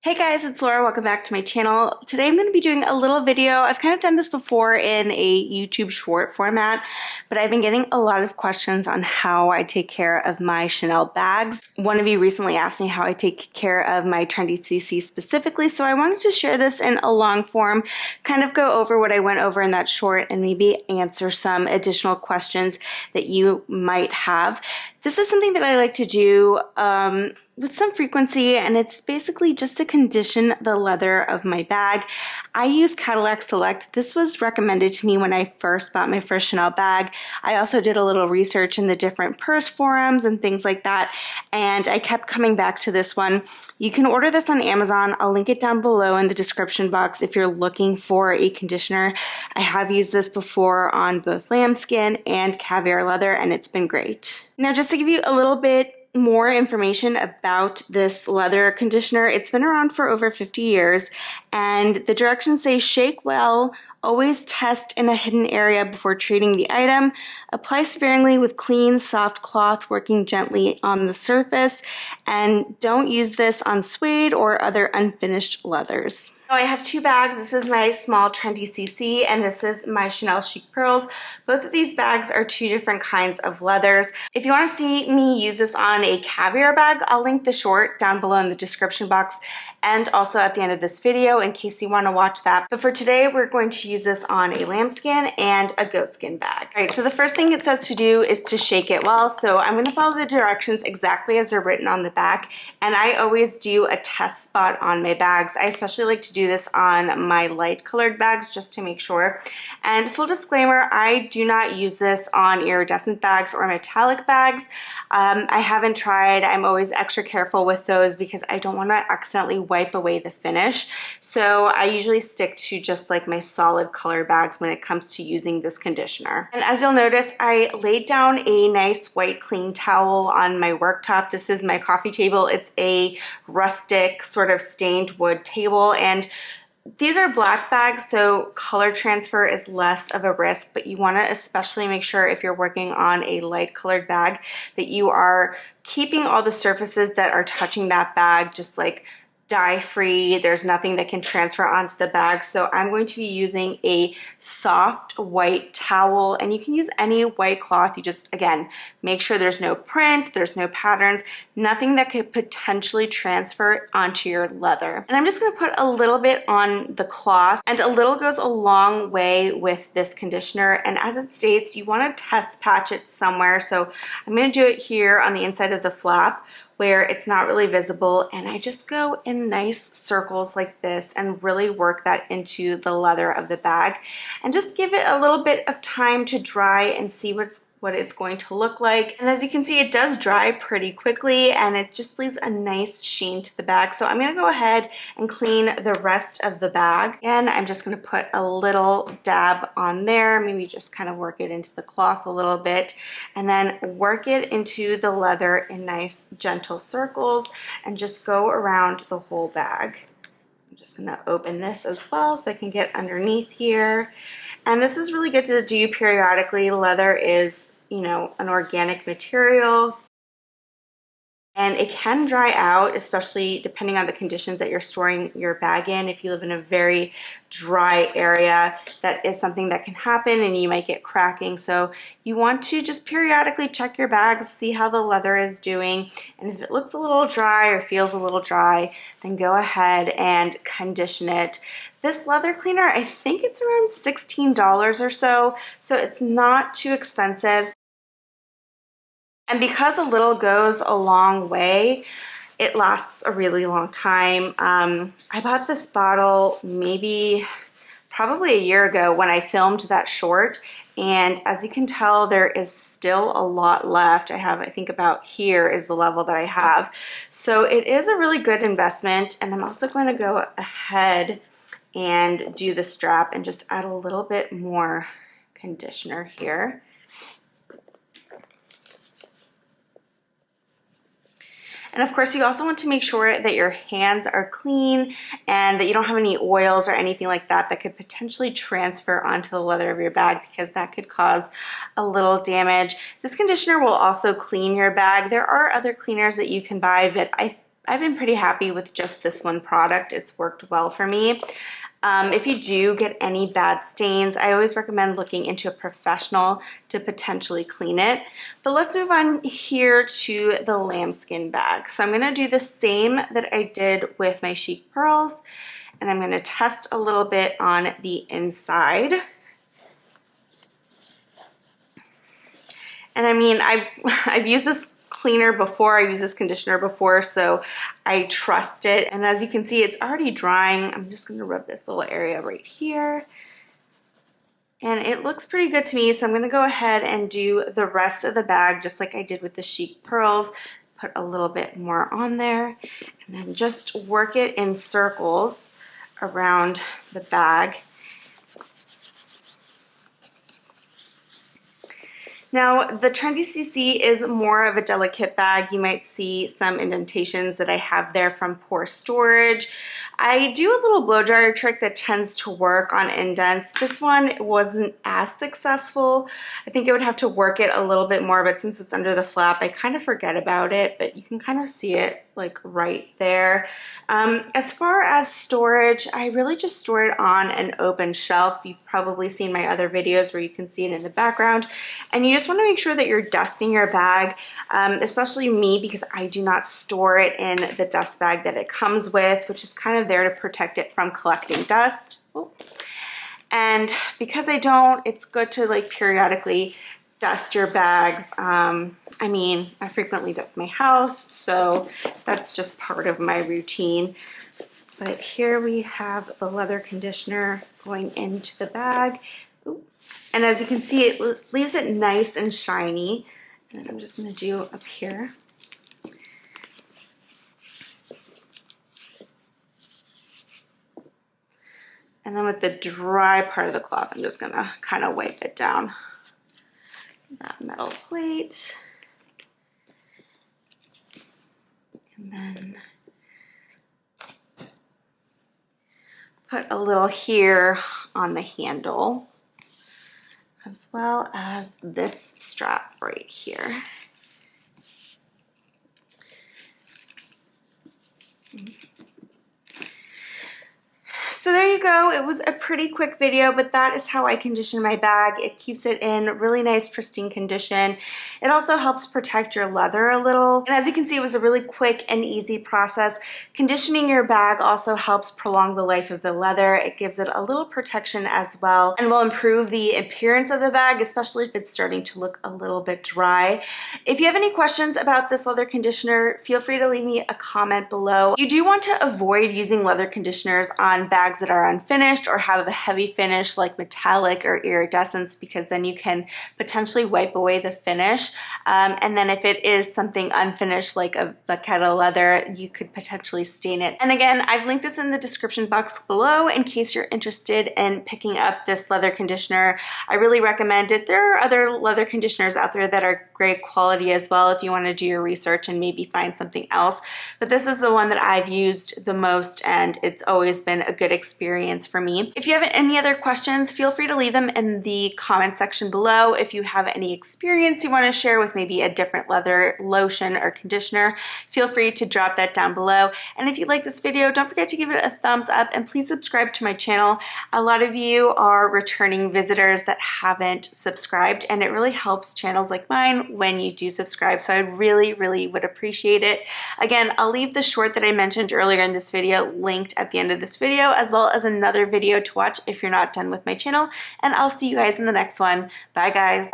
Hey guys, it's Laura. Welcome back to my channel. Today I'm going to be doing a little video. I've kind of done this before in a YouTube short format, but I've been getting a lot of questions on how I take care of my Chanel bags. One of you recently asked me how I take care of my Trendy CC specifically, so I wanted to share this in a long form, kind of go over what I went over in that short and maybe answer some additional questions that you might have. This is something that I like to do with some frequency, and it's basically just to condition the leather of my bag. I use Cadillac Select. This was recommended to me when I first bought my first Chanel bag. I also did a little research in the different purse forums and things like that, and I kept coming back to this one. You can order this on Amazon. I'll link it down below in the description box if you're looking for a conditioner. I have used this before on both lambskin and caviar leather, and it's been great. Now, just to give you a little bit more information about this leather conditioner, it's been around for over 50 years, and the directions say shake well, always test in a hidden area before treating the item, apply sparingly with clean, soft cloth working gently on the surface, and don't use this on suede or other unfinished leathers. So I have two bags. This is my small Trendy CC and this is my Chanel Chic Pearls. Both of these bags are two different kinds of leathers. If you want to see me use this on a caviar bag, I'll link the short down below in the description box and also at the end of this video in case you want to watch that. But for today, we're going to use this on a lambskin and a goatskin bag. All right, so the first thing it says to do is to shake it well. So I'm going to follow the directions exactly as they're written on the back. And I always do a test spot on my bags. I especially like to do this on my light colored bags just to make sure. And full disclaimer, I do not use this on iridescent bags or metallic bags. I haven't tried. I'm always extra careful with those because I don't want to accidentally wipe away the finish. So I usually stick to just like my solid color bags when it comes to using this conditioner. And as you'll notice, I laid down a nice white clean towel on my worktop. This is my coffee table. It's a rustic sort of stained wood table, and these are black bags, so color transfer is less of a risk, but you want to especially make sure if you're working on a light colored bag that you are keeping all the surfaces that are touching that bag just like dye free. There's nothing that can transfer onto the bag. So I'm going to be using a soft white towel, and you can use any white cloth. You just, again, make sure there's no print, there's no patterns, nothing that could potentially transfer onto your leather. And I'm just gonna put a little bit on the cloth, and a little goes a long way with this conditioner. And as it states, you wanna test patch it somewhere. So I'm gonna do it here on the inside of the flap where it's not really visible, and I just go in nice circles like this and really work that into the leather of the bag and just give it a little bit of time to dry and see what it's going to look like. And as you can see, it does dry pretty quickly and it just leaves a nice sheen to the bag. So I'm gonna go ahead and clean the rest of the bag. And I'm just gonna put a little dab on there, maybe just kind of work it into the cloth a little bit, and then work it into the leather in nice gentle circles and just go around the whole bag. I'm just gonna open this as well so I can get underneath here. And this is really good to do periodically. Leather is, you know, an organic material, and it can dry out, especially depending on the conditions that you're storing your bag in. If you live in a very dry area, that is something that can happen and you might get cracking. So you want to just periodically check your bags, see how the leather is doing. And if it looks a little dry or feels a little dry, then go ahead and condition it. This leather cleaner, I think it's around $16 or so, so it's not too expensive. And because a little goes a long way, it lasts a really long time. I bought this bottle probably a year ago when I filmed that short, and as you can tell, there is still a lot left. I think about here is the level that I have. So it is a really good investment, and I'm also going to go ahead and do the strap and just add a little bit more conditioner here. And of course, you also want to make sure that your hands are clean and that you don't have any oils or anything like that that could potentially transfer onto the leather of your bag, because that could cause a little damage. This conditioner will also clean your bag. There are other cleaners that you can buy, but I I've been pretty happy with just this one product. It's worked well for me. If you do get any bad stains, I always recommend looking into a professional to potentially clean it. But let's move on here to the lambskin bag. So I'm going to do the same that I did with my chic pearls, and I'm going to test a little bit on the inside. And I mean, I've used this cleaner before, I used this conditioner before, so I trust it. And as you can see, it's already drying. I'm just gonna rub this little area right here. And it looks pretty good to me, so I'm gonna go ahead and do the rest of the bag just like I did with the chic pearls. Put a little bit more on there, and then just work it in circles around the bag. Now, the Trendy CC is more of a delicate bag. You might see some indentations that I have there from poor storage. I do a little blow dryer trick that tends to work on indents. This one wasn't as successful. I think I would have to work it a little bit more, but since it's under the flap, I kind of forget about it, but you can kind of see it like right there. As far as storage, I really just store it on an open shelf. You've probably seen my other videos where you can see it in the background, and you just want to make sure that you're dusting your bag, especially me, because I do not store it in the dust bag that it comes with, which is kind of there to protect it from collecting dust. Oh. And because I don't, it's good to like periodically dust your bags. I mean, I frequently dust my house, so that's just part of my routine. But here we have the leather conditioner going into the bag. Ooh. And as you can see, it leaves it nice and shiny. And I'm just gonna do up here. And then with the dry part of the cloth, I'm just gonna kind of wipe it down. That metal plate. And then put a little here on the handle, as well as this strap right here. So there you go. It was a pretty quick video, but that is how I condition my bag. It keeps it in really nice, pristine condition. It also helps protect your leather a little. And as you can see, it was a really quick and easy process. Conditioning your bag also helps prolong the life of the leather. It gives it a little protection as well, and will improve the appearance of the bag, especially if it's starting to look a little bit dry. If you have any questions about this leather conditioner, feel free to leave me a comment below. You do want to avoid using leather conditioners on bags that are unfinished or have a heavy finish like metallic or iridescence, because then you can potentially wipe away the finish. And then if it is something unfinished like a vachetta leather, you could potentially stain it. And again, I've linked this in the description box below in case you're interested in picking up this leather conditioner. I really recommend it. There are other leather conditioners out there that are great quality as well if you want to do your research and maybe find something else. But this is the one that I've used the most, and it's always been a good experience for me. If you have any other questions, feel free to leave them in the comment section below. If you have any experience you want to share with maybe a different leather lotion or conditioner, feel free to drop that down below. And if you like this video, don't forget to give it a thumbs up, and please subscribe to my channel. A lot of you are returning visitors that haven't subscribed, and it really helps channels like mine when you do subscribe, so I really, really would appreciate it. Again, I'll leave the short that I mentioned earlier in this video linked at the end of this video, as well as another video to watch if you're not done with my channel, and I'll see you guys in the next one. Bye, guys.